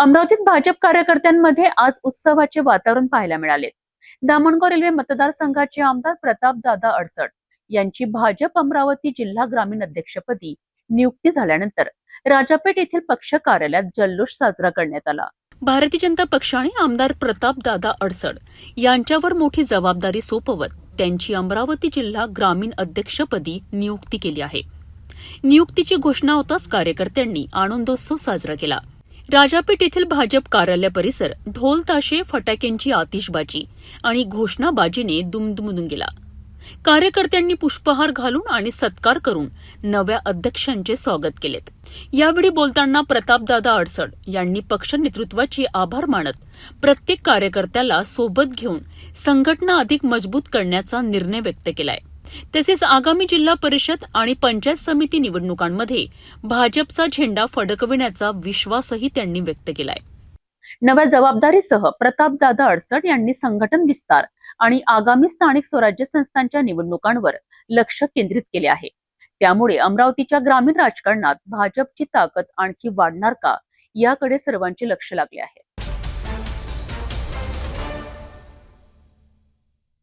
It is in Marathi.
अमरावतीत भाजप कार्यकर्त्यांमध्ये आज उत्सवाचे वातावरण पाहायला मिळाले। धामणगाव रेल्वे मतदारसंघाचे आमदार प्रतापदादा अडसड यांची भाजप अमरावती जिल्हा ग्रामीण अध्यक्षपदी नियुक्ती झाल्यानंतर राजापेठ येथील पक्ष कार्यालयात जल्लोष साजरा करण्यात आला। भारतीय जनता पक्षाने आमदार प्रतापदादा अडसड यांच्यावर मोठी जबाबदारी सोपवत त्यांची अमरावती जिल्हा ग्रामीण अध्यक्षपदी नियुक्ती केली आहे। नियुक्तीची घोषणा होताच कार्यकर्त्यांनी आनंदोत्सव साजरा केला। राजापेठ येथील भाजप कार्यालय परिसर ढोल ताशे फटाक्यांची आतिषबाजी आणि घोषणाबाजीने दुमदुमून गेला। कार्यकर्त्यांनी पुष्पहार घालून आणि सत्कार करून नव्या अध्यक्षांचे स्वागत केलेत। यावेळी बोलताना प्रतापदादा अडसड यांनी पक्ष नेतृत्वाचे आभार मानत प्रत्येक कार्यकर्त्याला सोबत घेऊन संघटना अधिक मजबूत करण्याचा निर्णय व्यक्त केलाय। तसेच आगामी जिल्हा परिषद आणि पंचायत समिती निवडणुकांमध्ये भाजपचा झेंडा फडकविण्याचा विश्वासही त्यांनी व्यक्त केलाय। नव्या जबाबदारीसह प्रतापदादा अडसड यांनी संघटन विस्तार आणि आगामी स्थानिक स्वराज्य संस्थांच्या निवडणुकांवर लक्ष केंद्रित केले आहे। त्यामुळे अमरावतीच्या ग्रामीण राजकारणात भाजपची ताकद आणखी वाढणार का याकडे सर्वांचे लक्ष लागले आहे।